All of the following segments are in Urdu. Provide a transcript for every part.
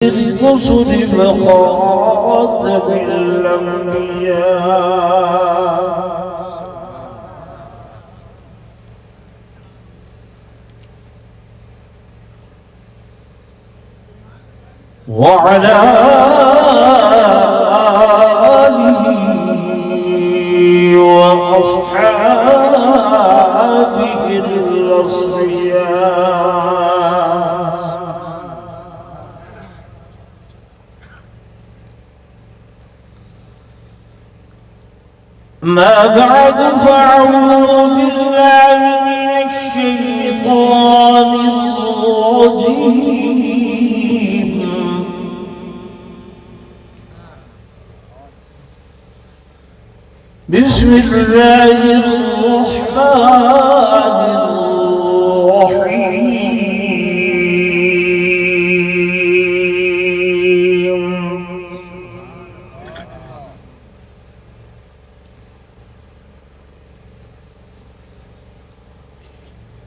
الرسل بخاتم الأنبياء وعلى آله وأصحابه الأصفياء. ما بعد فأعوذ بالله من الشيطان الرجيم. بسم الله الرحمن الرحيم.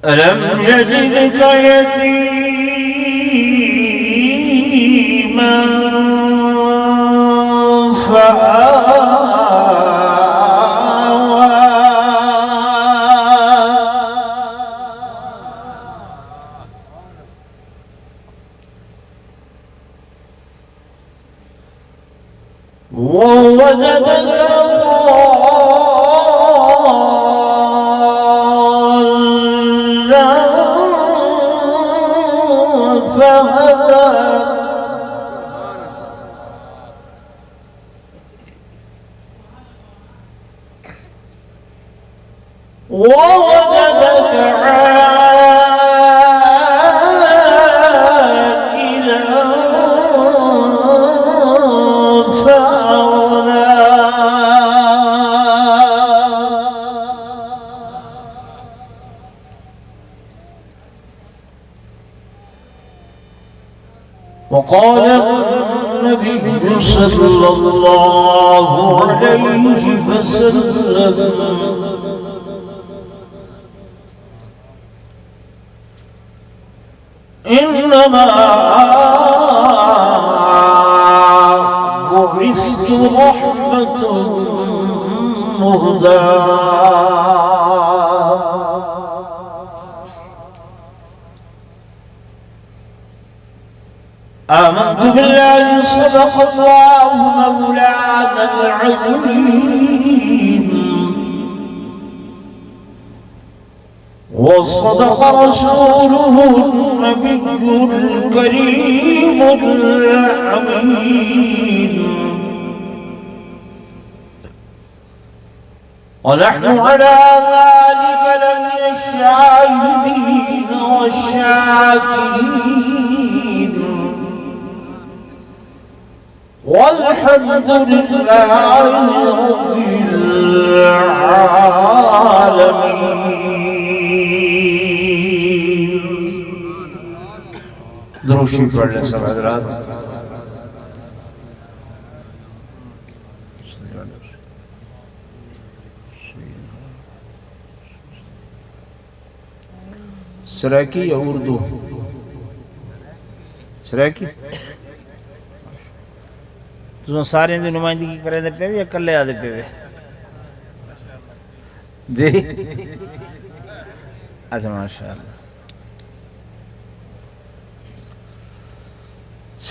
ألم يجدك يتيما فآوى ووجدك ووجدك عائلا فأغنى. وقال النبي صلى الله عليه وسلم إنما بعثت رحمة مهداة. آمنت بالله صدق الله مولانا العظيم وصدق رسوله النبي الكريم الأمين. ونحن على ذلك لمن الشاهدين والشاكرين والحمد لله رب العالمين. درود شریف پڑھ لیں سب حضرات. سرائکی یا اردو؟ سرائکی تو سارے دی نمائندگی کرے دے پہ یا کلے آدھے پہ جی اچھا ماشاءاللہ.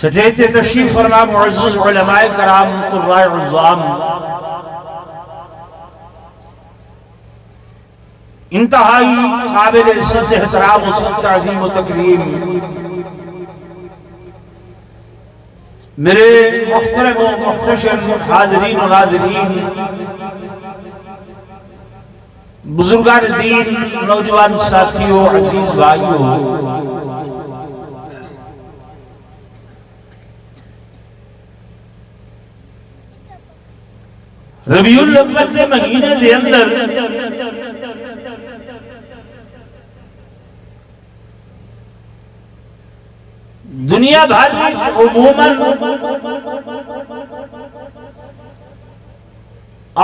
سجیت تشریف فرما معزز علماء کرام قراء عظام انتہائی قابل عزت احترام و تعظیم و تکریم میرے محترم و محتشم حاضرین و ناظرین، بزرگان دین، نوجوان ساتھیوں، عزیز بھائیوں، ربیع الاول کے مہینے دے اندر دنیا بھر عموماً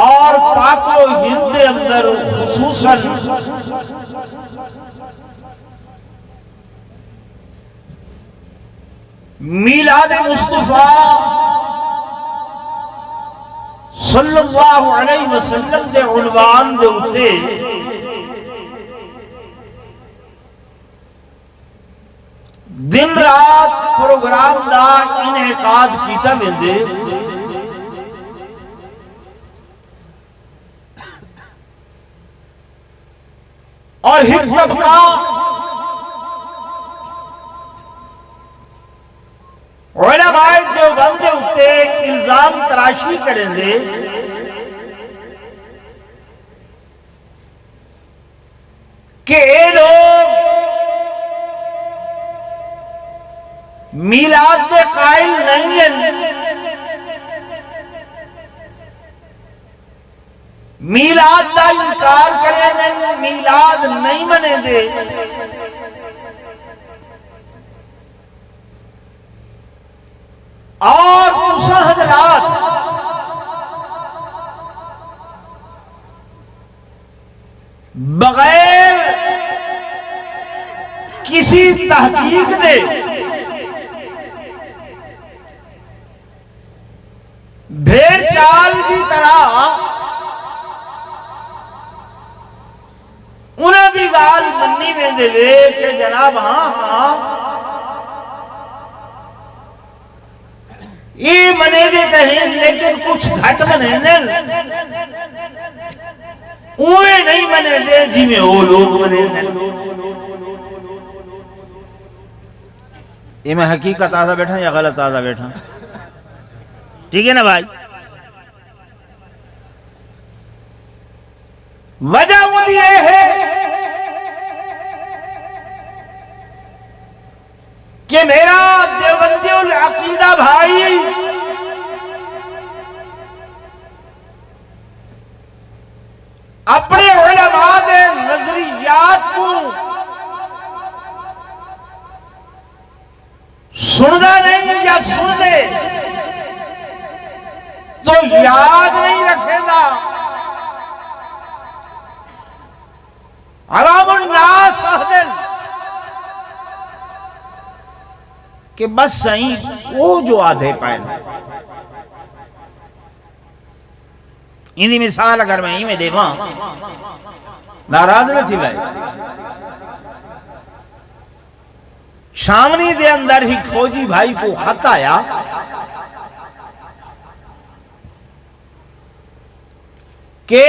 اور پاک و ہند کے اندر خصوصاً میلاد مصطفیٰ صلی اللہ علیہ وسلم دے عنوان دے اتے دن رات پروگرام دا انعقاد کیتا ویندے اور ہر طبقہ علماء دیوبند دے اتے الزام تراشی کریں دے کہ اے لوگ میلاد دے قائل نہیں ہیں، میلاد دا انکار کریں دے، میلاد نہیں منے دے، اور تساں حضرات بغیر کسی تحقیق دے بھیڑ چال کی طرح انہاں دی گال منی میں دے وے کہ جناب ہاں یہ منے دیتے ہیں لیکن کچھ گھٹ منے دیں اوے نہیں منے دے جی میں وہ لوگ منے دیں یہ میں حقیقت آدھا بیٹھا یا غلط آدھا بیٹھا؟ ٹھیک ہے نا بھائی؟ وجہ وہ یہ ہے کہ میرا دیوبندی العقیدہ بھائی اپنے علماء کے نظریات کو سننا نہیں یا سن دے تو یاد نہیں رکھے گا، عوام الناس اہدن کہ بس صحیح وہ جو آدھے پائے انہی مثال اگر میں ہی میں دے ماں ناراض نہ تھی بھائی شامنی دے اندر ہی فوجی بھائی کو خط آیا کہ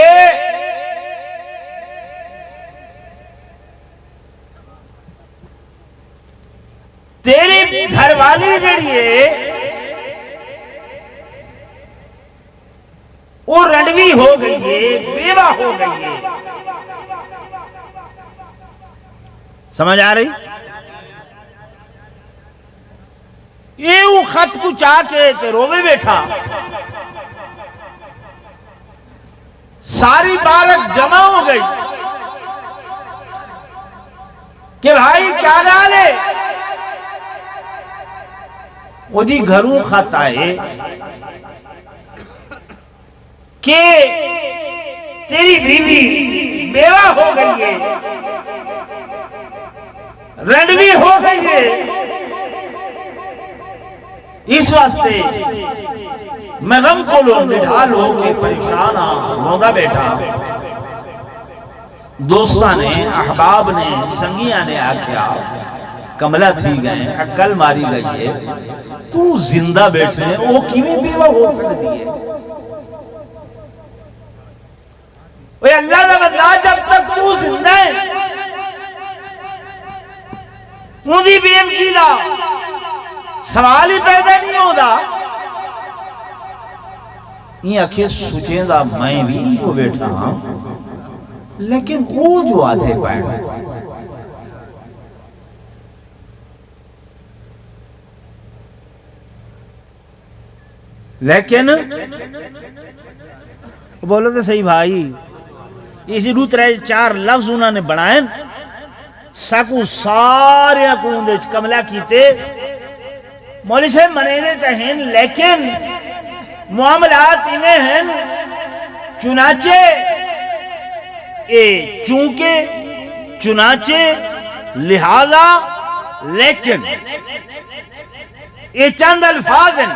تیری گھر والی جڑی ہے وہ رنڈوی ہو گئی ہے، بیوہ ہو گئی ہے، سمجھ آ رہی؟ یہ وہ خط کو چاہ کے روے بیٹھا، ساری بارک جمع ہو گئی کہ بھائی کیا گال ہے؟ وہ جی گھروں خط آئے کہ تیری بیوی بیوہ ہو گئی ہے، رنڈوی ہو گئی ہے، اس واسطے میں غم کو لو نڈھال ہو کے پریشان ہوگا بیٹا۔ دوستاں نے، احباب نے، سنگیاں نے آکھیا کملہ تھی گئے، عقل ماری گئی ہے، تو زندہ بیٹھے ہیں وہ کیویں بیوہ ہو سکتی ہے؟ وہ اللہ کا بدلا جب تک تو زندہ ہے تو دی بیم کی دا سوال ہی پیدا نہیں ہوتا۔ یہ آکھے سوچیں دا میں بھی ہو بیٹھا ہاں لیکن وہ جو آدھے پائے لیکن بولو تو صحیح بھائی اسی روت رہے چار لفظ انہوں نے بنائیں ساکو سارے اکوندے کملہ کیتے مولی سے منینے تہیں لیکن معاملات میں ہیں چنانچہ چونکہ چنانچہ لہذا لیکن یہ چند الفاظ ہیں،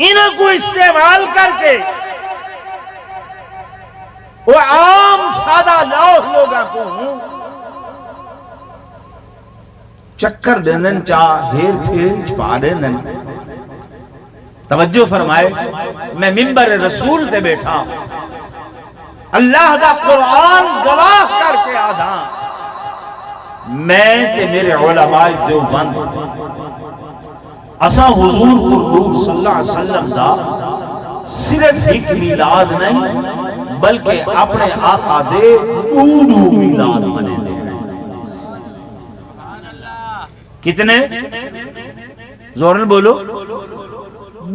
انہوں کو استعمال کر کے وہ عام سادہ لوگوں کو چکر دیندن چاہ دیر پھیر چھپا دیندن۔ توجہ فرمائے، میں منبر رسول تے بیٹھا اللہ دا قرآن گواہ کر کے آدھا، میں تے میرے علماء دیوبند اسا حضور قرآن صلی اللہ علیہ وسلم دا صرف ایک میلاد نہیں بلکہ اپنے آقا دے اونو میلاد منے دے۔ کتنے؟ زورن بولو،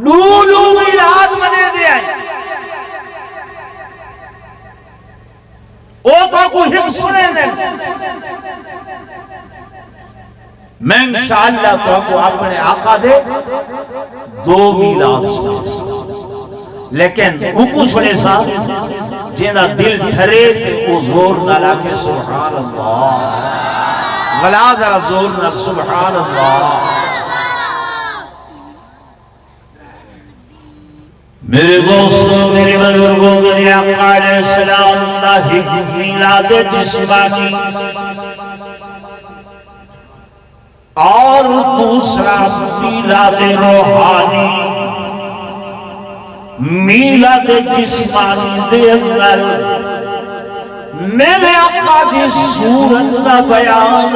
اونو میلاد منے دے آئے۔ او تو کو حفظ سنے دے، میں انشاءاللہ تو کو اپنے آقا دے 2 میلاد سنا، لیکن حکم سنے سا جینا دل ٹھرے تے او زور نہ لاکے سبحان اللہ، غلا ذرا زور نہ سبحان اللہ۔ میرے دوستوں، میرے بزرگوں، میرے آقا علیہ السلام دا ہی میلاد جسمانی اور دوسرا میلاد روحانی۔ میلاد جسمانی دے اندر میرے آقا دی صورت دا بیان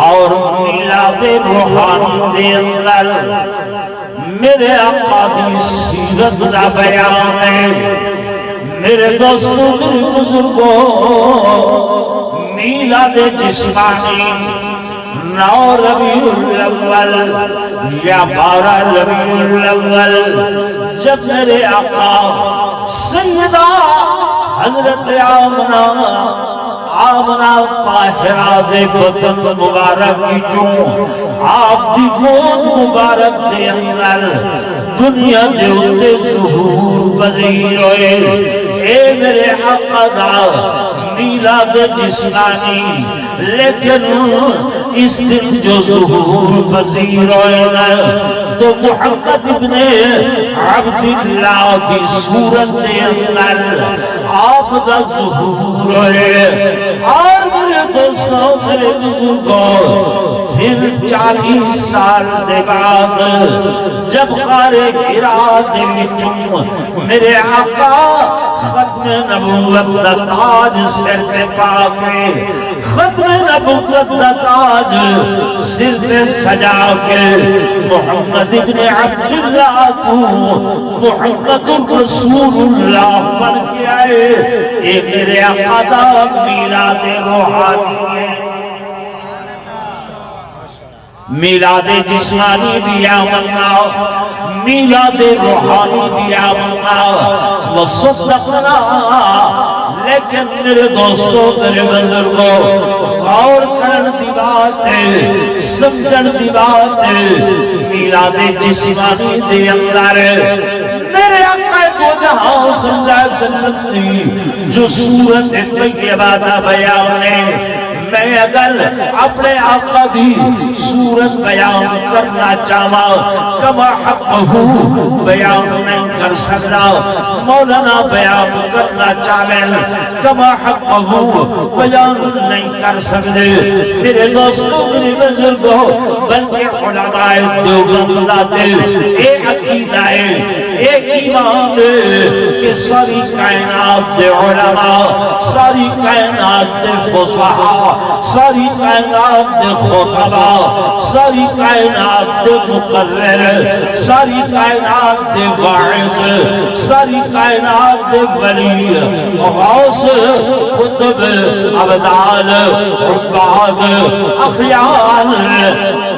اور میلاد روحانی دے اندر میرے آقا دی سیرت دا بیان ہے۔ میرے دوستوں، میرے بزرگوں، میلاد جسمانی 9 ربیع الاول یا 12 ربیع الاول جب میرے آقا سیدہ حضرت آمنہ طاہرہ دے بطن مبارک کی جو آپ دی گود مبارک دے اندر دنیا دے اتے ظہور پذیر ہوئے۔ اے میرے آقا دا میلاد جسمانی، لیکن اس دن جو ظہور پذیر ہوئے تو محمد ابن عبداللہ کی صورت دے اندر آپ دا ظہور ہوئے۔ اور میرے دوستوں، میرے بزرگوں، پھر 40 سال دے بعد جب غار حرا دے وچوں میرے آقا ختم نبوت دا تاج سر تے پا کے، ختم نبوت دا تاج سر تے سجا کے محمد ابن عبداللہ تو محمد رسول اللہ بن کے آئے۔ اے میرے آقا دا میلاد روحانی ہے۔ میلاد جسمانی بھی آمنا، میلاد روحانی بھی آمنا، وصدقنا۔ لیکن میرے دوستوں، میرے بزرگوں، غور کرن دی بات ہے، سمجھن دی بات ہے۔ میلاد جسمانی دے اندر میرے آقا کو جہاں صلی اللہ علیہ وسلم دی جو صورت طیبہ دا بیان ہے، میں اگر اپنے آقا دی صورت بیان کرنا چاہاں کما حقہ بیان نہیں کر سکتا، مولانا بیان کرنا چاہیں کما حقہ بیان نہیں کر سکتے۔ میرے دوستوں، میرے بزرگوں، بلکہ علماء دیوبند لاتے ایک عقیدہ ہے، ایک ایمان کہ ساری کائنات دے علماء، ساری کائنات دے فصحاء، ساری کائنات دے خطبہ، ساری کائنات دے مقرر، ساری کائنات دے واعظ، ساری کائنات دے ولی، غوث، قطب، ابدال، عباد، اخیار،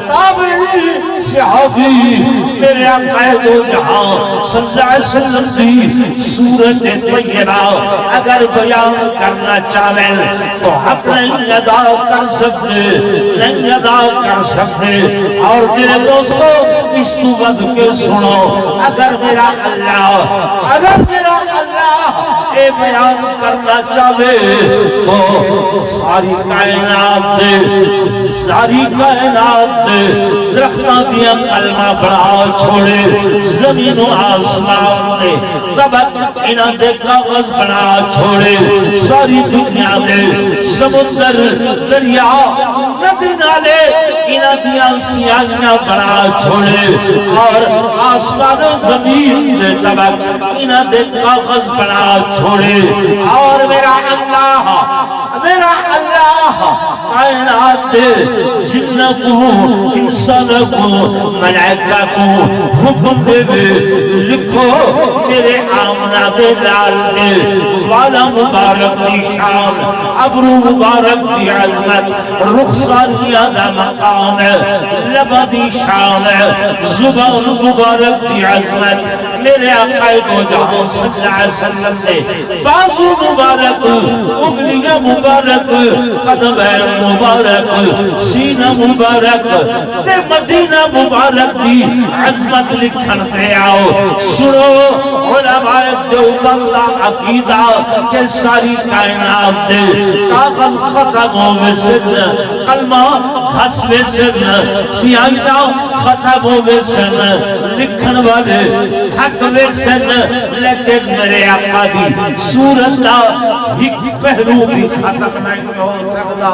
تابعی، صحابی، میرے آقا دو جہاں صلی اللہ علیہ وسلم دی صورت طیبہ اگر بیان کرنا چاہیں تو حق نہیں ادا کر سکتے، نہیں ادا کر سکتے۔ اور میرے دوستوں، اس تو بد کے سنو، اگر میرا اللہ اے بیان کرنا چاہے تو ساری کائنات درختاں دیا کلمہ بڑھا چھوڑے، زمین و آسمان دے طبق انہاں دے کاغذ بنا چھوڑے، ساری دنیا دے سمندر دریا ندی نالے انہاں دیا سیاہیاں بنا چھوڑے، اور آسمان و زمین دے طبق انہاں دے کاغذ بنا چھوڑے، اور میرا اللہ کائنات دے جن کو انسان کو ملائکہ کو حکم دے لکھو میرے آمنہ دے لال دے والا مبارک دی شان، ابرو مبارک دی عظمت، رخسار کیا دا مقام ہے، لبا دی شان ہے، زبان مبارک دی عظمت، میرے عقائد و جہاں صلی اللہ علیہ وسلم دے بازو مبارک، اگلیاں مبارک، قدم مبارک، سینہ مبارک تے مدینہ مبارک دی عظمت لکھن تے آؤ۔ سنو علماء دیوبند عقیدہ کہ ساری کائنات دے کاغذ ختم ہوئے سن، کلمہ گھس ہوئے سن، سیاہیاں ختم ہوئے سن، لکھن والے تھک ہوئے سن، لیکن میرے آقا دی سورت دا ایک پہلو بھی ختم نہیں ہو سکتا۔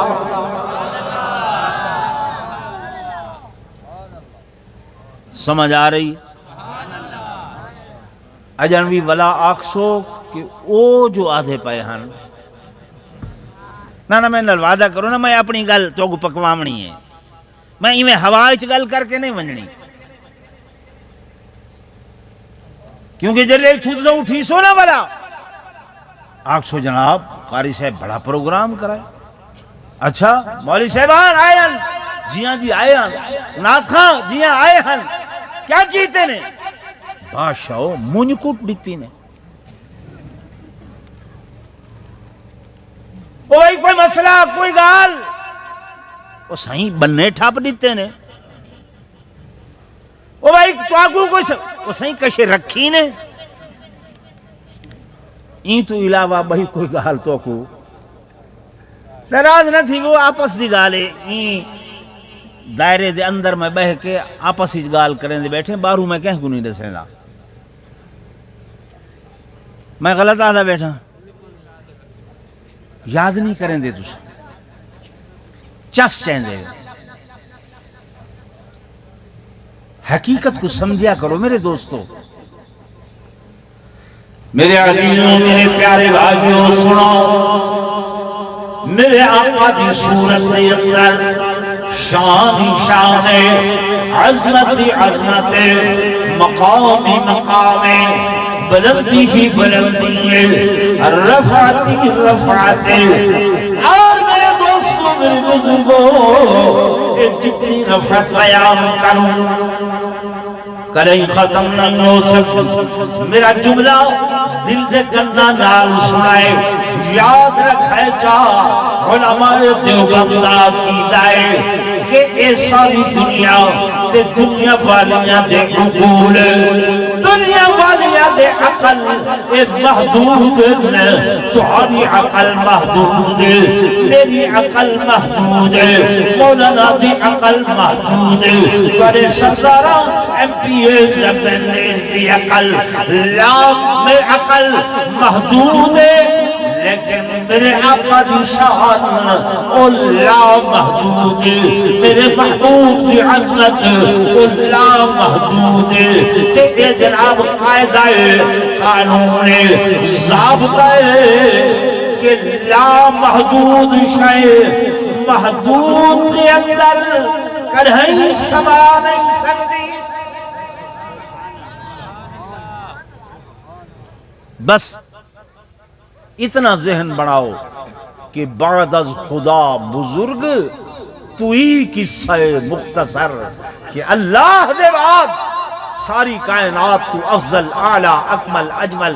سمجھ آ رہی؟ اجنوی ولا آکسو کہ او جو آدھے پائے ہن نہ میں نلوادہ کروں نا، میں اپنی گل تو کو پکوامنی ہے، میں ایویں ہوائی گل کر کے نہیں ونجنی، کیونکہ جلے تھوت جو اٹھی سو نا والا آکسو جناب قاری صاحب بڑا پروگرام کرائے، اچھا مولی صاحبان آئے ہن، جی ہاں جی آئے ہن، نات خان جی ہاں آئے ہن، کیا کیتے نے بادشاہ مونج کٹ دیتی نے، کوئی کوئی مسئلہ کوئی گال وہ سائیں بننے ٹھاپ دیتے نے، وہ بھائی تو آگو کوئی وہ سائیں کشے رکھی نے، این تو علاوہ بھائی کوئی گال تو کو ناراض نہ تھی، وہ آپس دی گالے این دائرے دے اندر میں بہ کے آپس ہی گال کریں دے بیٹھے، بارو میں کہیں کو نہیں رسیں دا، میں غلط آدھا بیٹھا یاد نہیں کریں دے تُس چس چین دے، حقیقت کو سمجھیا کرو میرے دوستو، میرے عزیزوں میرے پیارے بھائیوں سنو، میرے آقا دی صورت دے اندر شان شان عظمت عظمت، مقام مقام، بلندی ہی بلندی، رفعتی رفعت، اور میرے دوستوں میرے بزرگوں جتنی رفعت بیان کروں کریں ختم نہیں ہو سکتی، میرا جملہ دل دے گنہ نال سنائے، یاد رکھے جا علماء دیوبند عقیدہ ہے کہ اے ساری دنیا تے دنیا والیاں دے عقول، دنیا والیاں دے عقل اے محدود ہے، تمہاری عقل محدود ہے، میری عقل محدود ہے، مولانا دی عقل محدود ہے، کرے سردارہ ایم پی ایز اپنیز دی عقل لا میں عقل محدود ہے، لیکن میرے آقا دی شان او لا محدود ہے، میرے محبوب دی عظمت او لا محدود ہے، کہ اے جناب قائدہ قانون ضابطہ ہے کہ لا محدود شے محدود کے اندر کڑھائی سما نہیں سکتی۔ بس اتنا ذہن بڑھاؤ کہ بعد از خدا بزرگ تو ہی قصہ مختصر، کہ اللہ دے بعد ساری کائنات تو افضل اعلیٰ اکمل اجمل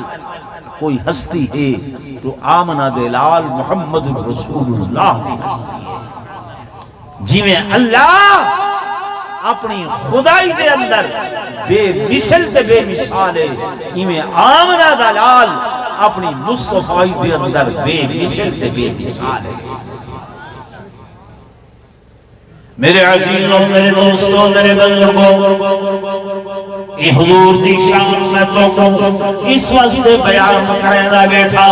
کوئی ہستی ہے تو آمنہ دے لال محمد رسول اللہ کی ہستی ہے، جی میں اللہ اپنی خدائی دے اندر بے مثل تے بے مثال ہے، جی میں آمنہ دے لال اپنی مصطفی دے اندر بے مثل تے بے مثال ہے۔ میرے عزیزوں، میرے دوستوں، میرے بزرگوں، یہ حضور دی شان میں تو اس واسطے بیان کرنا بیٹھا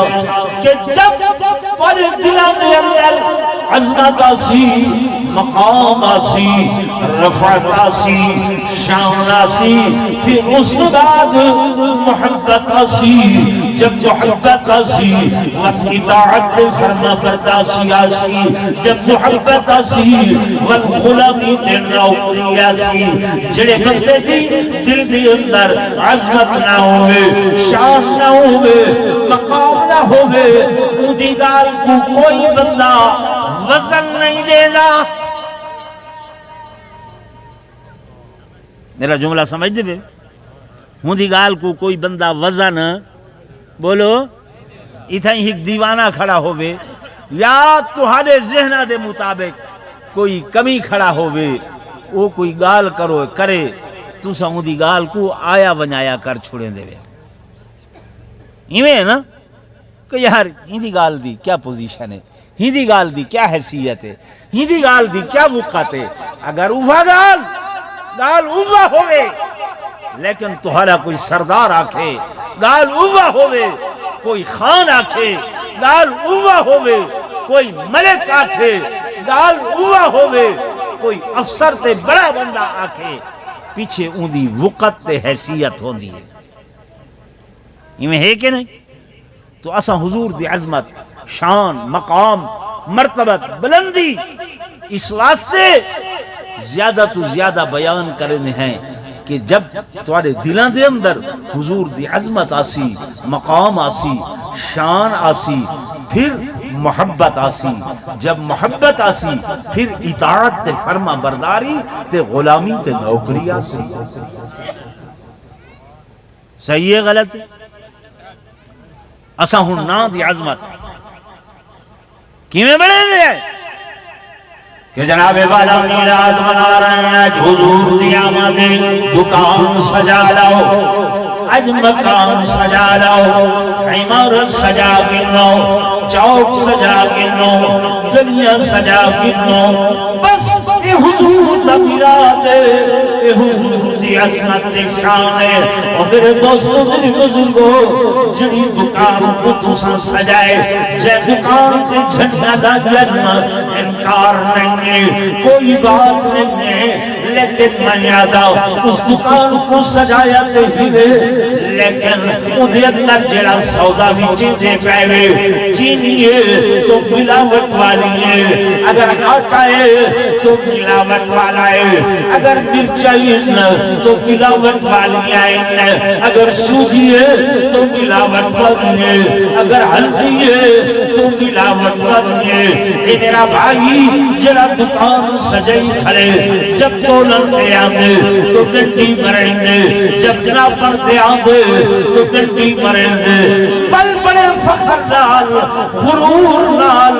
کہ جب پر دلوں دے اندر عظمت آسی، مقام آسی، رفعت آسی، شان آسی، پھر اس بعد محبت آسی، جب محبت آسی وقت اطاعت فرما برداشی آسی، جب محبت آسی وقت غلامی تے نوکری آسی، جڑے بندے دی دل دی اندر عظمت نہ ہوئے، شان نہ ہوئے، مقام نہ ہوئے، اودی گال کو کوئی بندہ وزن نہیں دینا۔ میرا جملہ سمجھ دے بے، اودی گال کو کوئی بندہ وزن بولو اتھا ہی ایک دیوانہ کھڑا ہوئے یا تہاڈے ذہنہ دے مطابق کوئی کمی کھڑا ہوئے، وہ کوئی گال کرو کرے تو ساں دی گال کو آیا ونایا کر چھوڑیں دے وے۔ ایویں ہے نا کہ یار ہی دی گال دی کیا پوزیشن ہے، ہی دی گال دی کیا حیثیت ہے، ہی دی گال دی کیا وقت ہے۔ اگر اوہ گال اوہ ہوئے لیکن تہارا کوئی سردار آکھے، گال اوہ ہوئے کوئی خان آکھے، گال اوہ ہوئے کوئی ملک آکھے، گال اوہ ہوئے کوئی افسر تے بڑا بندہ آکھے، پیچھے اون دی وقت تے حیثیت ہوندی ہے۔ یہ ہے کہ نہیں؟ تو اسا حضور دی عظمت، شان، مقام، مرتبت، بلندی اس واسطے زیادہ تو زیادہ بیان کرنے ہیں کہ جب تمہارے دلوں دے اندر حضور دی عظمت آسی، مقام آسی، شان آسی، پھر محبت آسی، جب محبت آسی پھر اطاعت تے فرما برداری تے غلامی تے نوکری آسی۔ صحیح ہے غلط ہے؟ اساں ہن نا دی عظمت کیویں بڑھے دے کہ جناب والا میلاد منا رہے ہیں، حضور دی آمد، دکان سجا لاؤ، اج مکان سجا لاؤ، عمارت سجا گنو، چوک سجا گنو، گلیاں سجا گنو، بس اے حضور دا میلاد ہے، اے حضور دی عظمت دی شان ہے۔ اور میرے دوستوں، میرے بزرگوں، جڑی دکان کو تساں سجائے، جے دکان تے جھنڈا دا جنم انکار نہیں ہے، کوئی بات نہیں ہے، لیکن میں یادا اس دکان کو سجایا تے ہیوے، لیکن اندھے اندر جڑا سودا بھی چیزیں پہوے، چینی ہے تو ملاوٹ والی ہے، اگر آٹا ہے تو ملاوٹ والا ہے، اگر مرچائی تو ملاوٹ والی ہے، اگر سوجی ہے تو ملاوٹ والی ہے، اگر ہلدی ہے تو ملاوٹ والی ہے۔ اے میرا بھائی جڑا دکان سجائی کھڑے، جب تولن دے آندے تو گنڈی مرین دے، جب جناب پڑھتے آندے تو گنڈی مرین دے، بل بڑے فخر نال، غرور نال،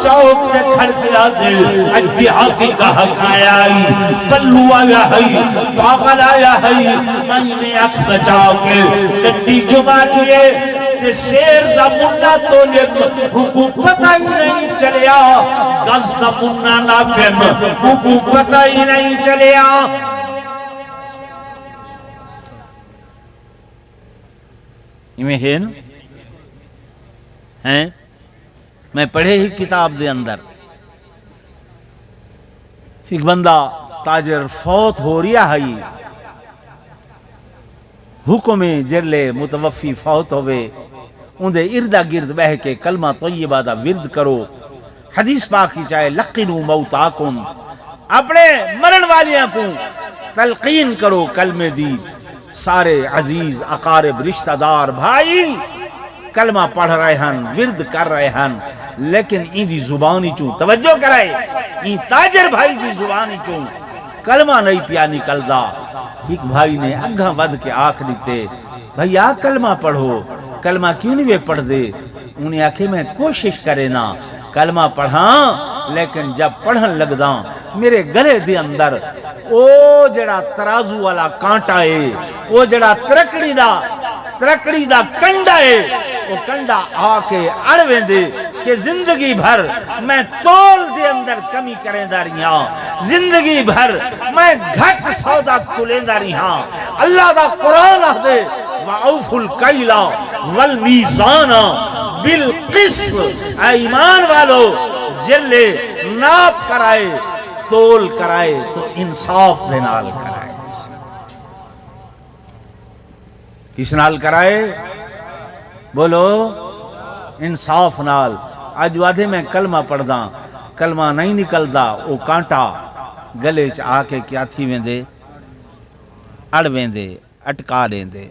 چوک تے کھڑ کے آدھے، اج دیہاتی کا حق آیا ہی، پلو آیا ہے، پاگل آیا ہے، میں نے اکھ بچا کے گنڈی جمع کیے، تے سیر دا منہ تو لک حقوق پتہ ہی نہیں چلیا، گز دا منہ ناکم حقوق پتہ ہی نہیں چلیا۔ میں ہے نا ہیں میں پڑھے ہی کتاب دے اندر ایک بندہ تاجر فوت ہو رہا ہے، حکم جرلے متوفی فوت ہوئے، اندھے اردہ گرد بہ کے کلمہ طیبہ دا ورد کرو، حدیث پاکی چاہے لقنو موتاکم، اپنے مرن والیاں کو تلقین کرو کلمہ دی، سارے عزیز اقارب رشتہ دار بھائی کلمہ پڑھ رہے ہیں، ورد کر رہے ہیں، لیکن ان دی زبانی چوں توجہ کرائے، ان تاجر بھائی دی زبانی چوں کلمہ نہیں پیا نکل دا۔ ایک بھائی نے اگھاں ود کے آکھ دیتے، بھائی آ کلمہ پڑھو، کلمہ کیوں نہیں پڑھ دے؟ انہیں آکھے میں کوشش کرے نا کلمہ پڑھاں، لیکن جب پڑھن لگ دا میرے گلے دے اندر او جڑا ترازو والا کانٹا ہے، او جڑا ترکڑی دا کنڈا ہے، وہ کنڈا آ کے اڑ ویندے کہ زندگی بھر میں تول دے اندر کمی کریں داری ہاں، زندگی بھر میں گھٹ سودا تلیں داری ہاں۔ اللہ دا قرآن آدھے وَأَوْفُوا الْكَيْلَ وَالْمِيزَانَ بِالْقِسْطِ، اے ایمان والو جلے ناپ کرائے تول کرائے تو انصاف دے نال کرائے۔ کس نال کرائے؟ بولو انصاف نال۔ آج وعدے میں کلمہ پڑھ دا، کلمہ نہیں نکلدا، وہ کانٹا گلے چ آ کے کیا تھی ویندے، اڑ ویندے، اٹکا دیندے۔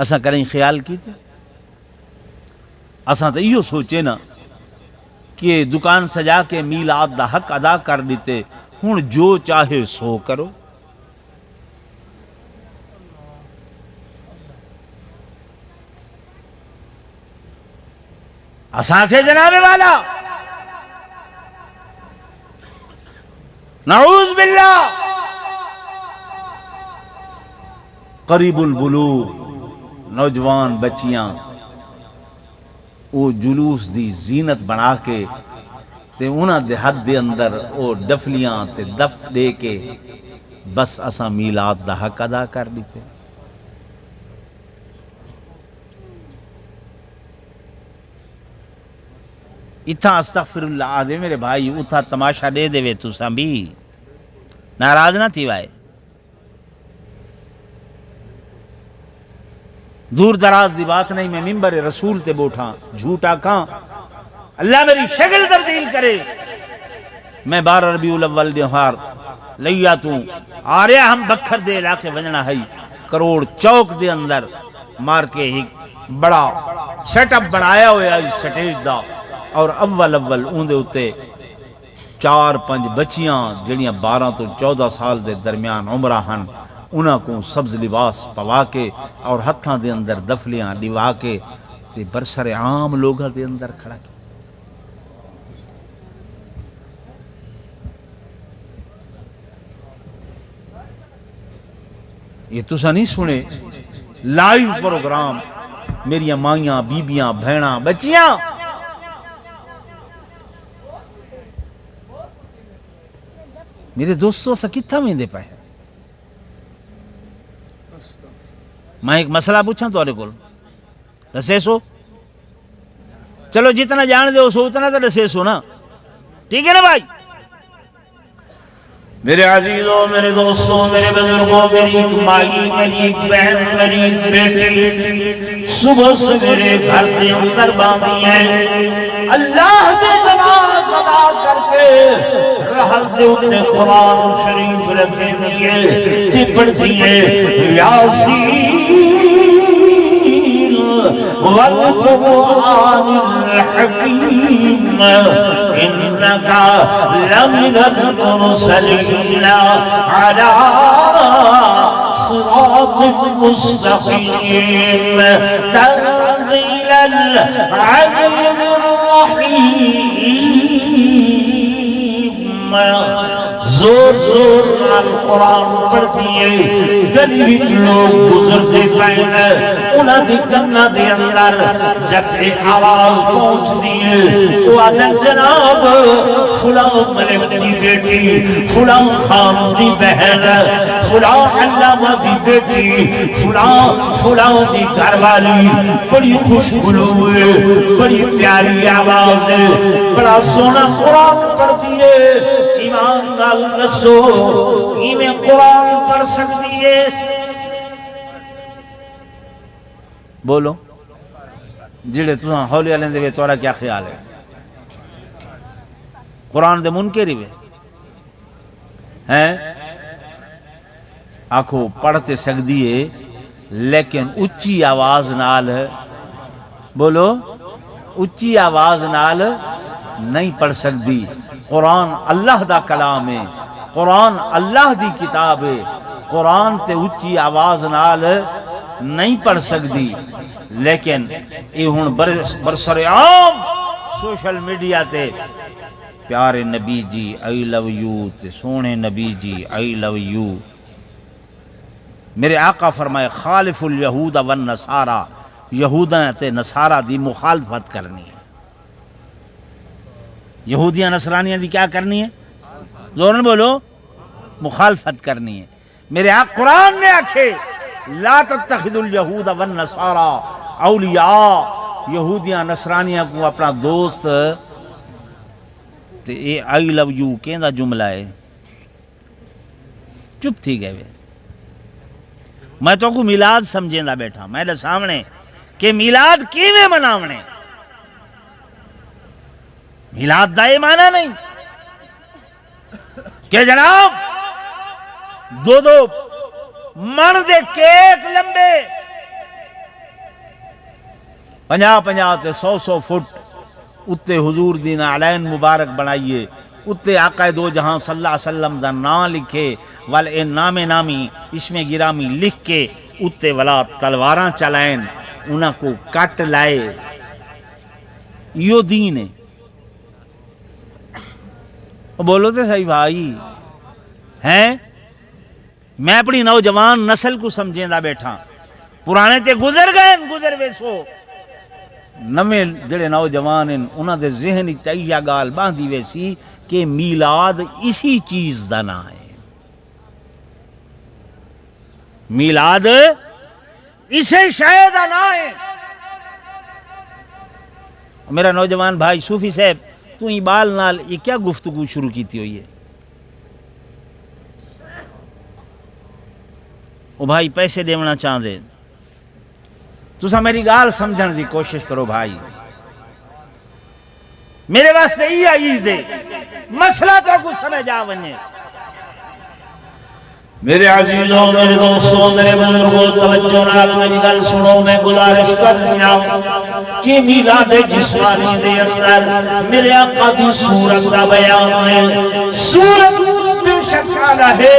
اساں کریں خیال کیتے؟ اساں تو یہ سوچے نا کہ دکان سجا کے میلاد دا حق ادا کر دیتے، ہن جو چاہے سو کرو۔ اساں کے جناب والا نعوذ باللہ قریب البلوغ نوجوان بچیاں وہ جلوس دی زینت بنا کے تے انہاں دے حد دے اندر وہ ڈفلیاں تے دف دے کے بس اساں میلاد دا حق ادا کر دیتے۔ اتھا استغفر اللہ آدھے میرے بھائی، اتھا تماشا دے دے وے تساں بھی ناراض نہ تھی وائے۔ دور دراز دی بات نہیں، میں ممبر رسول تے بوٹھا جھوٹا کہاں، اللہ میری شکل تبدیل کرے۔ میں 12 ربیع الاول دیوار لیا تو آ رہا ہم بکھر دے علاقے ونجنا ہے، کروڑ چوک دے اندر مار کے ایک بڑا سیٹ اپ بنایا ہویا اس سٹیج دا، اور اول اندے اتے 4-5 بچیاں جڑیاں 12 تو 14 سال دے درمیان عمرہ ہن، انہاں کو سبز لباس پوا کے اور ہتھاں دے اندر دفلیاں ڈیوا کے تے برسر عام لوگاں دے اندر کھڑا کیا۔ یہ تسا نہیں سنے لائیو پروگرام، میری مائیاں بیبیاں بہناں بچیاں میرے دوستوں سے کتھا میں دے پائے۔ میں ایک مسئلہ پوچھاں تو کو دسے سو، چلو جتنا جان دے سو اتنا تو دسے سو نا، ٹھیک ہے نا بھائی؟ میرے عزیزوں، میرے دوستوں، میرے بزرگوں، میری ایک مائی، میری ایک بہن، میری ایک بیٹی صبح سے میرے گھر دے اندر باندھی ہے، اللہ کے نماز ادا کر کے رحل دے اندر قرآن شریف رکھے دیئے تی پڑھتی ہے یاسین والقرآن الحکیم انکا لمن المرسلین علی صراط مستقیم تنزیل العزیز الرحیم۔ زور زور قرآن پڑھتی ہے، گلی وچ لوگ گزرتے پہنے انہاں دی کناں دے اندر جب ایک آواز پہنچتی ہے، وہ آدھن جناب فلاں ملک دی بیٹی، فلاں خان دی بہن، فلاں علامہ دی بیٹی، فلاں دی گھر والی، بڑی خوشبو ہے، بڑی پیاری آواز ہے، بڑا سونا قرآن پڑھتی ہے۔ ایمان نال نسو ایویں قرآن پڑھ سکتی ہے؟ بولو جڑے تساں ہولی والے دے تورا کیا خیال ہے؟ قرآن دے منکر ہی ہیں؟ آکھو پڑھتے سکتی ہے لیکن اچھی آواز نال، بولو اچھی آواز نال نہیں پڑھ سکتی۔ قرآن اللہ دا کلام ہے، قرآن اللہ دی کتاب ہے، قرآن تے اچھی آواز نال نہیں پڑھ سکتی، لیکن یہ ہن برسر عام سوشل میڈیا تے پیارے نبی جی آئی لو یو تے سونے نبی جی آئی لو یو۔ میرے آقا فرمائے خالف الیہود والنصارى یہوداں تے نصارہ دی مخالفت کرنی ہے۔ یہودیاں نصرانیاں دی کیا کرنی ہے؟ زور نہ بولو، مخالفت کرنی ہے۔ میرے آقا قرآن نے آکھے لا تتخذوا اليہود والنصارى اولیاء، یہودیاں نصرانیاں کو اپنا دوست تے اے آئی لو یو کہندہ جملہ ہے، چپ تھی گئے وے۔ میں تو کو میلاد سمجھیں دا بیٹھا میرے سامنے کہ میلاد کیویں مناونے، میلاد دا یہ معنی نہیں کہ جناب دو من دے کیک لمبے 50 تے 100 فٹ اتے حضور دی نعلین مبارک بنائیے، اتے آقا دو جہاں صلی اللہ علیہ وسلم دا نام لکھے، وال اے نام نامی اسم گرامی لکھ کے اتے والا تلواراں چلائیں، انہاں کو کٹ لائے، یہ دین ہے۔ بولو تے صحیح بھائی ہیں؟ میں اپنی نوجوان نسل کو سمجھیں دا بیٹھا، پرانے تے گزر گئے گزر ویسو، نمیں جڑے نوجوان ہیں انہاں دے ذہن تیہ گال باندھی ویسی کہ میلاد اسی چیز دا نام ہے، میلاد اسے شے دا نام ہے۔ میرا نوجوان بھائی صوفی صاحب تو ہی بال نال یہ کیا گفتگو شروع کیتی ہوئی ہے؟ وہ بھائی پیسے دیونا چاہ دے، تسا میری گال سمجھن دی کوشش کرو بھائی، میرے واسطے یہ آئیز دے مسئلہ تو کو سمجھ آونے۔ میرے عزیزوں، میرے دوستوں، میرے بزرگوں، توجہ نال میری گل سنو، میں گزارش کر رہا ہوں کہ میلاد جسمانی دے اندر میرے آقا دی صورت کا بیان ہے۔ صورت بے شک آلہ ہے،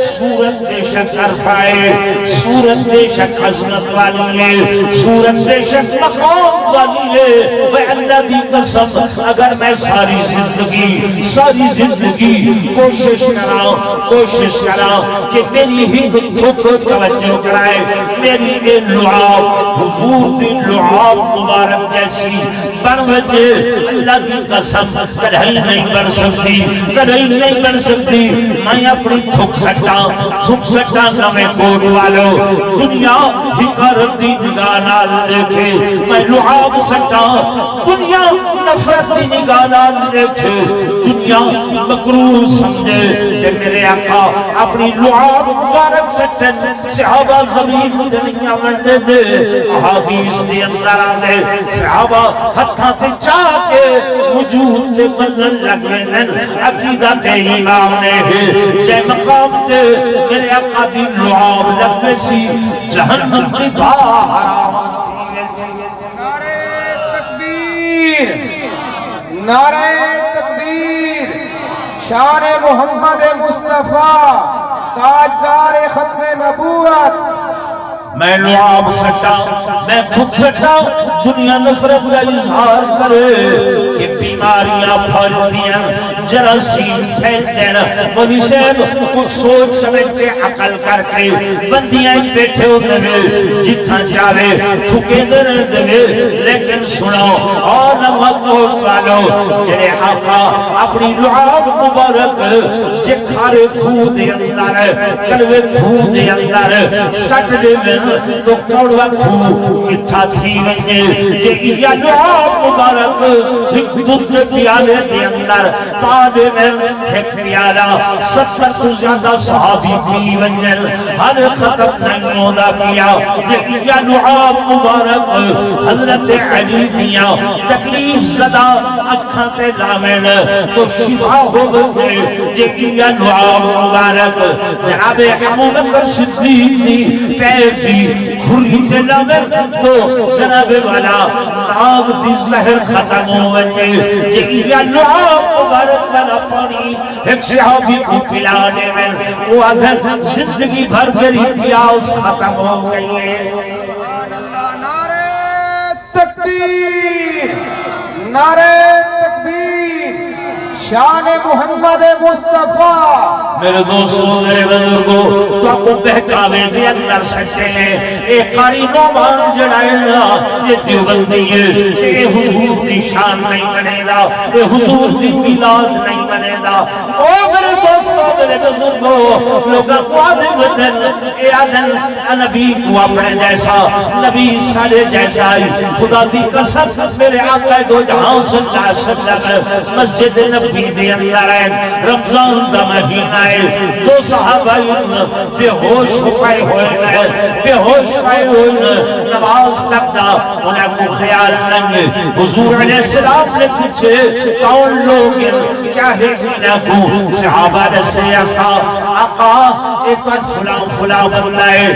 صورت بے شک عرفہ ہے، صورت بے شک عظمت والی ہے، صورت بے شک مقام والی ہے۔ وہ اللہ دی قسم اگر میں ساری زندگی کوشش کرا کہ میری ہی تھوک توجہ کرائے، میری یہ لعاب حضور دی لعاب مبارک جیسی بن وجہ، اللہ دی قسم کدھائی نہیں بن سکتی، کدھائی نہیں بن سکتی۔ میں اپنی تھک سکتا نمے کوٹ والو، دنیا حکارت دی نگاہ نال دیکھے، میں لعاب سکتا دنیا نفرت دی نگاہ نال دیکھے، دنیا مکروہ سمجھے کہ میرے آقا اپنی لعاب مبارک سکتے، صحابہ زمین دنیا منڈے دے، احادیث دی اندر آدھے صحابہ ہتھاں تے چاہ کے وجود دے بلن لگنے دن عقیدہ تے ایمان نے جے مقام تے میرے آقا دی لعاب لگنے سی جہنم دی باہر نعرہ تکبیر، نعرہ تکبیر، شان محمد مصطفیٰ تاجدار ختم نبوت۔ میں لعاب سکتا، میں تھک سکتا، دنیا نفرت کا اظہار کرے کہ بیماریاں پھیلتیاں، جراثیم پھیلتے ہیں، مولی صاحب کچھ سوچ سمجھ کے عقل کر کے بندیاں بیٹھے ہوتے ہیں، جتنا چاہے تھکے در دے، لیکن سنو اور نمک والو، میرے آقا اپنی لعاب مبارک جے کھارے کھو دے اندر، کلوے کھو دے اندر سٹ دے میں تو کڑوا کھو اتھا تھی ونجے، جے یا لعاب مبارک ایک دودھ پیالے دے اندر پادے میں ایک پیالہ 70 تو زیادہ صحابی پی ونجل، ہر ختم نہیں ہودا کیا، جے یا لعاب مبارک حضرت علی دیا تکلیف زدہ اکھاں تے لامن تو شفا ہو بندے، جے یا لعاب مبارک جناب ابو بکر صدیق دی پیر دی کھری تے لامن تو جناب والا ناغ دی زہر ختم ہو بندے، جے یا لعاب مبارک والا پانی ایک صحابی کو پلانے میں وہ ادھر زندگی بھر میری پیاس ختم ہو گئی ہے۔ نعرہ تکبیر، نعرہ تکبیر، شان محمد مصطفیٰ. میرے دوستوں میرے بزرگوں تو کو بہکاوے دے اندر سکتے ہیں اے قاری نومان جڑائے نا یہ دیوبندی ہے اے حضور دی شان نہیں بنے گا اے حضور دی میلاد نہیں بنے گا. او میرے دوستوں میرے بزرگوں لوگاں کو آدم دن اے آدم نبی کو اپنے جیسا نبی سارے جیسا خدا دی قسم میرے آقا دو جہاں صلی اللہ علیہ وسلم مسجد نبی دے اندر ہے رمضان دا مہینہ ہے دو صحابہ بے ہوش پائے ہوئے بے ہوش پائے ہوئے نماز تک دا انہیں کو خیال نہیں. حضور علیہ السلام نے پوچھے کون لوگ کیا ہے انہیں کو صحابہ نے سے آقا ایک فلاں بندہ ہے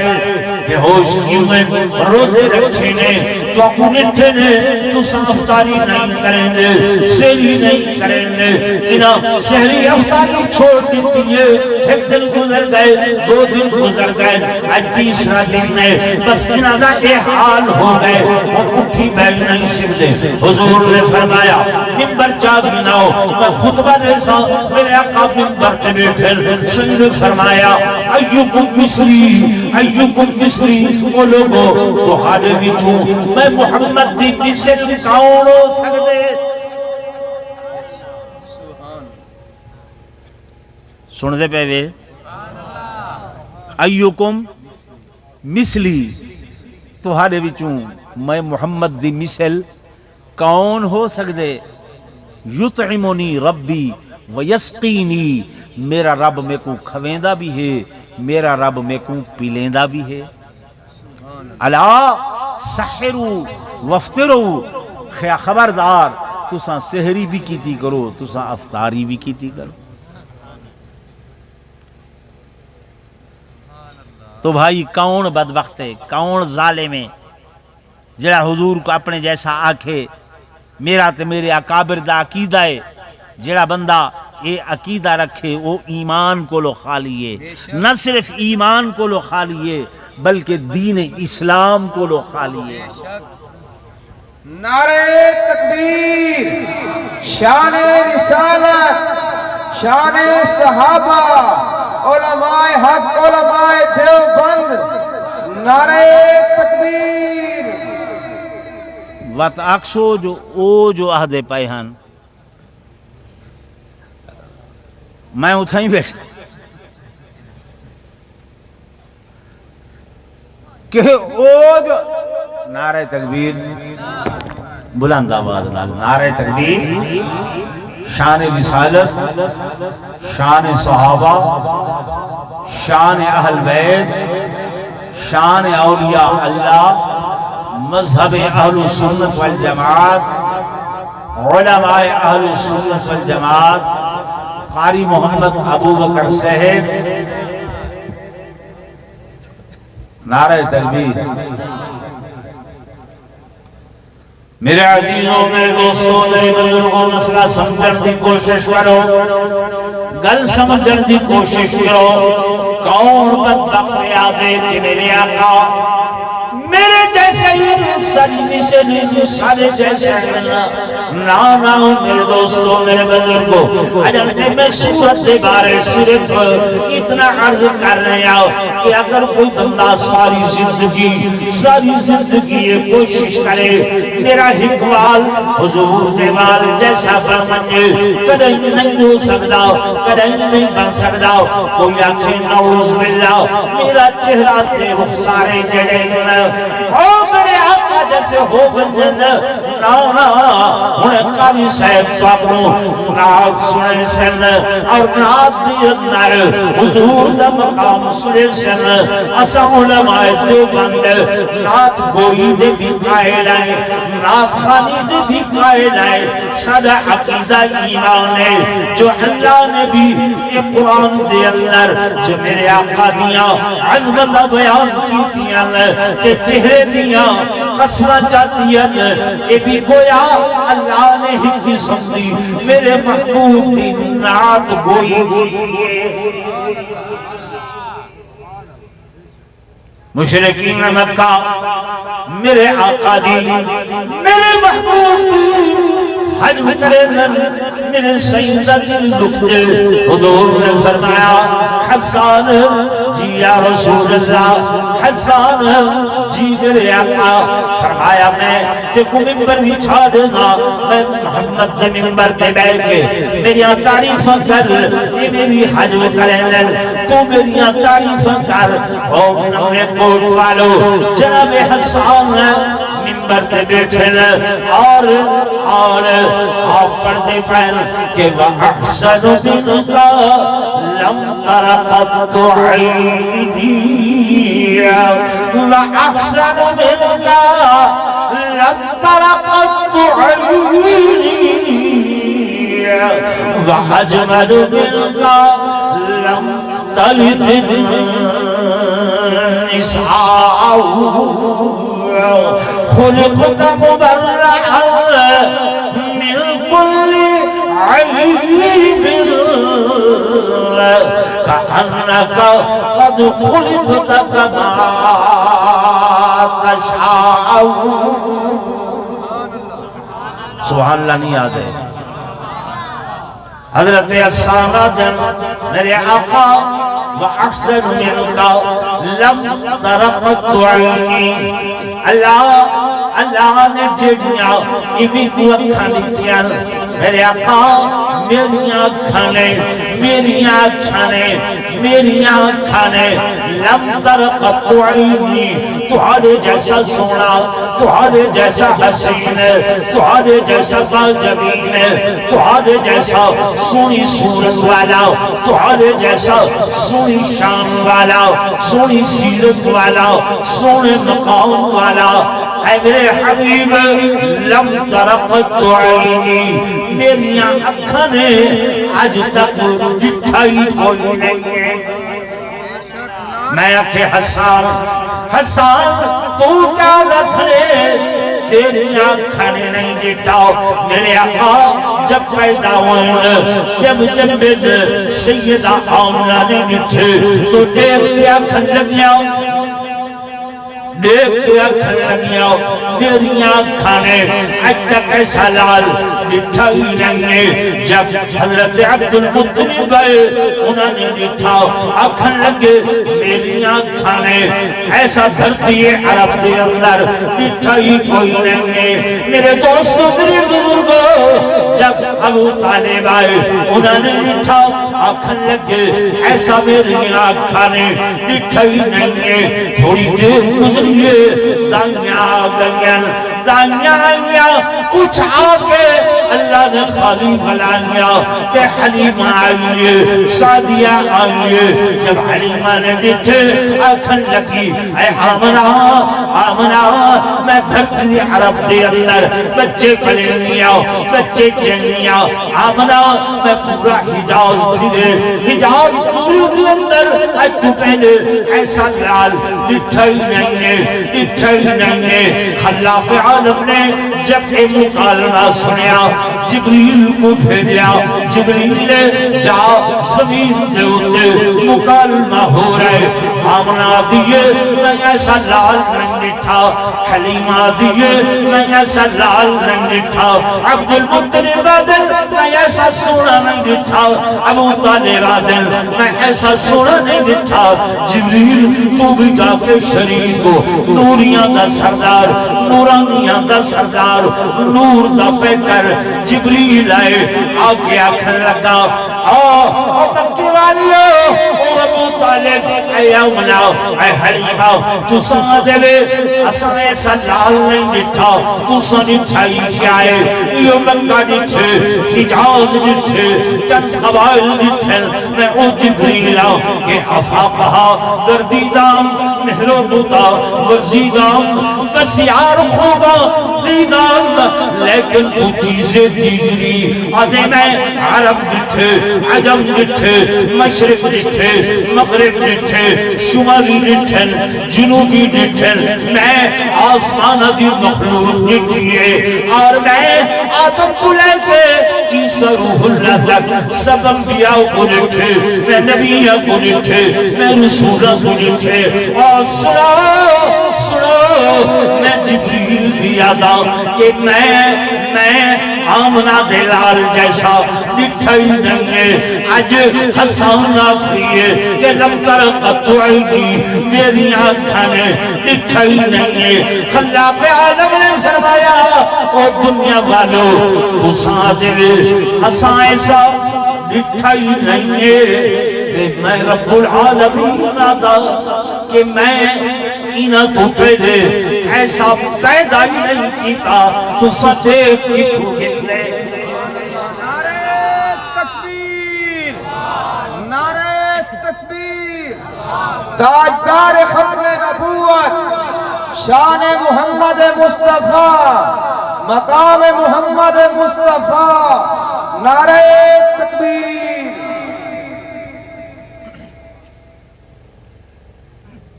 بے ہوش کیوں ہیں روزے رکھے نے تو اپنے نے تو افطاری نہیں کریں گے سہری نہیں کریں گے انہاں سہری افطاری چھوڑ دیتی ہے. ایک دن گزر گئے دو دن گزر گئے آج تیسرا دن ہے بس انہاں دا اے حال ہو گئے وہ اٹھی بیٹھ نہیں سکتے. حضور نے فرمایا منبر چاک بناؤ میں خطبہ دے سا میرے آقا منبر تے بیٹھے سن فرمایا ایوکم مصری او لوگو تو حالے وچوں میں محمد دی مثل کون ہو سکتے. سن دے پہ وے ایوکم مثلی تو حالے وچوں میں محمد دی مثل کون ہو سکتے. یطعمنی ربی ویسقینی میرا رب میں کو کھویندہ بھی ہے میرا رب میں کو پیلیندہ بھی ہے. الا سحرو وفترو خبردار تساں سحری بھی کیتی کرو تساں افطاری بھی کیتی کرو. تو بھائی کون بدبخت ہے کون ظالم ہے جڑا حضور کو اپنے جیسا آکھے میرا تے میرے اکابر دا عقیدہ ہے. جڑا بندہ یہ عقیدہ رکھے وہ ایمان کو لو خالی ہے نہ صرف ایمان کو لو خالی ہے بلکہ دین اسلام کو لو خالی ہے. نعرہ تکبیر شان رسالت شان صحابہ علماء حق علماء دیوبند نعرہ تکبیر. وات اکسو جو او جو عہدے پائے ہن میں اتھائیں بیٹھا کہ او جو نعرہ تکبیر بلند آواز نعرہ تکبیر شان رسالت شان صحابہ شان اہل بیت شان اولیاء اللہ مذہب اہل سنت والجماعت علماء اہل سنت والجماعت قاری محمد ابو بکر صاحب نعرہ تکبیر. میرے عزیزوں میرے دوستوں میرے بزرگوں مسئلہ سمجھن دی کوشش کرو گل سمجھن دی کوشش کرو. کون بدبخت یادے کہ میرے آقا میرے جیسے ہی سجدی سے نہیں سارے جیسے نا میرے دوستوں میرے بزرگوں اجلتے میں سورت دے بارے صرف اتنا عرض کر رہے ہیں کہ اگر کوئی بندہ ساری زندگی یہ کوشش کرے میرا حکمال حضور دیوال جیسا فرمائے کدیں نہیں ہو سکتا کدیں نہیں بن سکتا. کوئی آنکھیں نعوذ باللہ میرا چہرہ تے رخسارے جڑے او میرے آقا جیسے ہو بندن نانا انہیں قاری صاحب صاحبوں نعت سنے سن اور نعت دی اندر حضور دا مقام سنے سن اسا علماء دیوبند نعت گوئی دے بھی قائل ہیں نعت خانی دے بھی قائل ہیں. سادہ عقیدہ ایمان ہے جو اللہ نے بھی یہ قرآن دے اندر جو میرے آقا دیاں عظمت بیان کی دیاں کہ چہرے دیاں قسمہ چاہتی ہیں یہ بھی گویا اللہ نے ہی قسم دی میرے محبوب دی نعت گوئی کی دیئے. مشرکین مکہ میرے آقا دی میرے محبوب دی حج کرے دن میرے سیدہ دل دکھتے حضور نے فرمایا حسان جی یا رسول اللہ حسان جی میرے آقا فرمایا میں تے کو ممبر بھی چھا دینا میں محمد دے ممبر تے بیٹھ کے میری تعریف کر یہ میری حج کرے دن تو میری تعریف کر اور نمے کوٹ والو جناب حسان ممبر تے بیٹھے اور آپ پڑھتے پہن کہ وَأَحْسَنُ مِنْكَ لَمْ تَرَ قَطُّ عَيْنِي وَأَحْسَنُ مِنْكَ لَمْ تَرَ قَطُّ عَيْنِي وَأَجْمَلُ مِنْكَ لَمْ تَلِدِ النِّسَاءُ خلقت مبرعا من كل عيب كأنك قد خلقت كما تشاء سبحان اللہ نہیں یاد ہے حضرت اسامہ جن میرے آقا وَأَحْسَنُ مِنْكَ لَمْ تَرَ قَطُّ عَيْنِي اللہ نے جڑیاں امی کو اکھانی تیار میرے آقا میری آنکھانے لم تر قط عینی تمہارے جیسا سونا تمہارے جیسا حسین تمہارے جیسا باجبین تمہارے جیسا سونی صورت والا تمہارے جیسا سونی شان والا سونی سیرت والا سونے مقام والا اے میرے حبیب لم تر قط عینی میری آنکھاں نے آج تک دکھائی کوئی نہیں ہے میں آکھے حسان تو کیا رکھنے تیری آنکھاں نے نہیں دیٹاؤ میرے آقا جب پیدا ہوئے جب سیدہ آمنہ نے نچھے تو دیکھ لیا کھن لگیا میری آنکھاں نے آج تک ایسا لال دکھائی نہیں جب حضرت عبدالمطلب گئے انہوں نے دکھا آنکھاں لگے میری آنکھاں نے ایسا دھرتی عرب کے اندر دکھائی کوئی نہیں میرے دوستوں میرے بزرگوں جب ابو طالب آئے انہوں نے دکھا آنکھاں لگے ایسا میری آنکھاں نے دکھائی نہیں تھوڑی دیر گزری دانیاں آئیا کچھ آگے اللہ نے خالی بلانیا کہ حلیمہ آئیے سعدیہ آئیے جب حلیمہ نے بیٹھے آنکھن لگی اے آمنہ میں دھرتی عرب دے اندر بچے کلینیا بچے چینیا آمنہ میں پورا حجاز پھرے حجاز پوری دے اندر آج تو پہلے ایسا لال دکھائی نہیں ہے خلاق عالم نے جب یہ مکالمہ سنیا جبریل کو بھیجا جبریل نے جا زمین دے ہوتے مکالمہ ہو رہے آمنہ دیئے میں ایسا لال رنگ تھا حلیمہ دیئے میں ایسا لال رنگ تھا عبدالمطلب عادل میں ایسا سونا نہیں تھا ابو طالب عادل میں ایسا سونا نہیں تھا جبریل تو بھی جا کے شریف کو نوریاں دا سردار نورانیاں دا سردار نور دا پیکر جبریل آئے آگے آکھن لگا مکی والیو ابو طالب اے آمنہ اے حلیمہ تو سمجھ دے اساں ایسا لال نہیں دٹھا تو سنی چھائی کیا ہے یہ مکہ دٹھے حجاز دٹھے چند قبائل دٹھے میں او جبریل آؤں کہ افاقہا گردیدام محرو بوتا ورزیدام بسیار خوبا دیدان لیکن تو چیزیں دیگری آدھے میں عرب ڈٹھے عجم ڈٹھے مشرق ڈٹھے مغرب ڈٹھے شمالی ڈٹھن جنوبی ڈٹھن میں آسمان دی مخلوق ڈٹھیے اور میں آدم کو لے کے عیسیٰ روح اللہ تک سب انبیاء کو ڈٹھے میں نبیہ کو ڈٹھے میں رسولہ کو ڈٹھے اور سنو میں جبریل بھی آدھا کہ میں آمنہ دلال جیسا دکھائی نہیں ہے آج حسان آفریے کہ لم تر قطعی میری آنکھاں نے دکھائی نہیں ہے خلاق عالم نے فرمایا او دنیا والو تو ساتھ حسان ایسا دکھائی نہیں ہے میں رب العالمین آدھا کہ میں انہاں تو پہلے ایسا پیدا ہی نہیں کیتا تو صدیق کی تو گلے نعرہ تکبیر نعرہ تکبیر تاجدار ختم نبوت شان محمد مصطفیٰ مقام محمد مصطفیٰ نعرہ تکبیر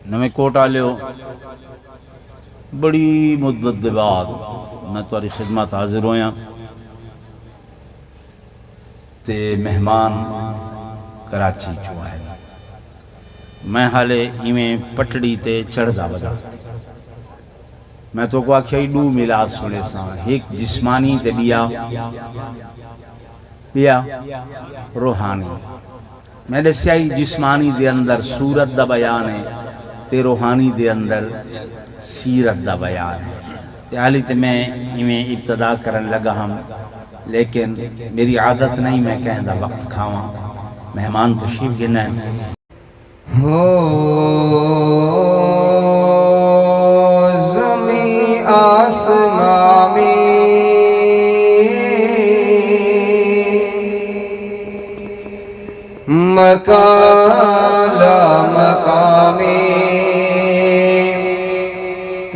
نمیں کوٹا لیو بڑی مدت دے بعد میں تمہاری خدمت حاضر ہویا تے مہمان کراچی چوا ہے میں حالے ایمیں پٹڑی تے چڑھ دا بدا میں تو کو آکھیا دو ملاد سنے ساں ایک جسمانی تے بیا روحانی میں نے سیائی جسمانی دے اندر صورت دا بیان ہے تے روحانی دے اندر سیرت دا بیان ہے تے حالی تے میں میں ابتدا کرن لگا ہم لیکن میری عادت نہیں میں کہیں دا وقت کھاواں مہمان تشریف گنیں زمین آسمان مکان لا مقام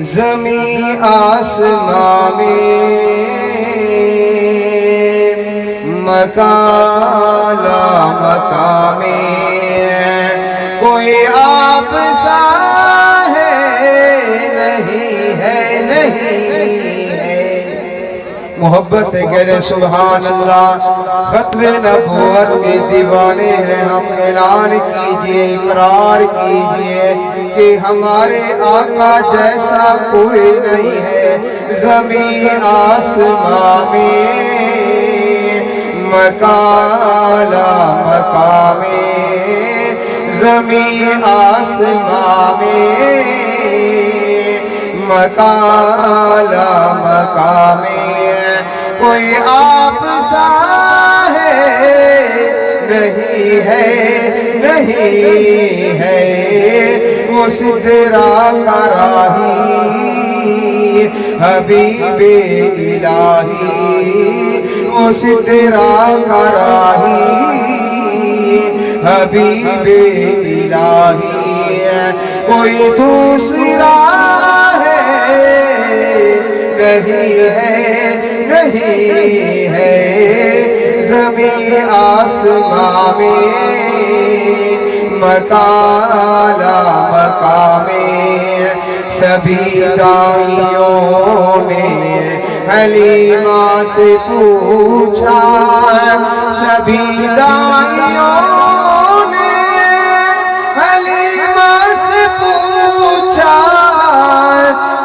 زمین آسمان مکان لا مقام کوئی آپ سا ہے نہیں ہے نہیں ہے محبت سے کہتے سبحان اللہ ختم نبوت کے دیوانے ہیں ہم اعلان کیجئے اقرار کیجئے کہ ہمارے آقا جیسا کوئی نہیں ہے زمین آسمان میں مکان لا مقام زمین آسمان میں مکان لا مقام کوئی آپ سا ہے نہیں ہے نہیں ہے وہ سدرا کا راہی حبیب الہی وہ سدرا کا راہی حبیب الہی کوئی دوسرا ہے نہیں ہے نہیں ہے زمین آسمان میں مکان لا مقام سبھی دائیوں نے حلیمہ سے پوچھا سبھی دائیوں نے حلیمہ سے پوچھا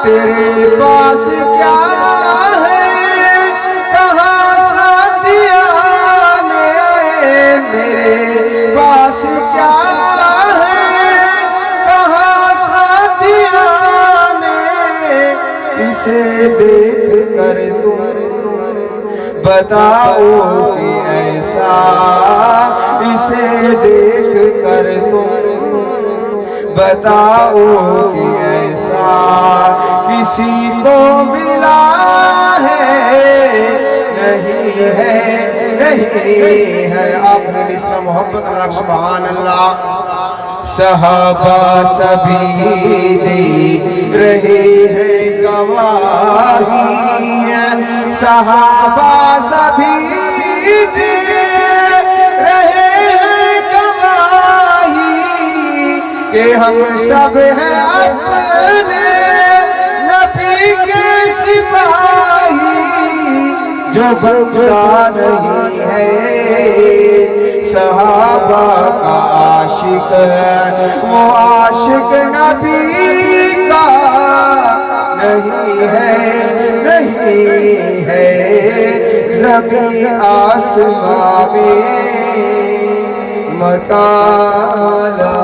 تیرے پاس کیا ہے کہاں ساتھیاں نے میرے پاس کیا ہے کہاں ساتھیاں نے اسے دیکھ کر تم بتاؤ کہ ایسا اسے دیکھ کر تم بتاؤ کہ ایسا کسی کو ملا ہے نہیں ہے نہیں ہے آپ نے اس میں محبت اللہ سبحان اللہ صحابہ سبھی دی رہی ہے گواہی صحابہ سبھی دے رہے ہیں گواہی کہ ہم سب ہیں اپنے نبی کے سپاہی جو بندہ نہیں ہے صحابہ کا عاشق ہے وہ عاشق نبی کا نہیں ہے زمین آسمان میں مطالعہ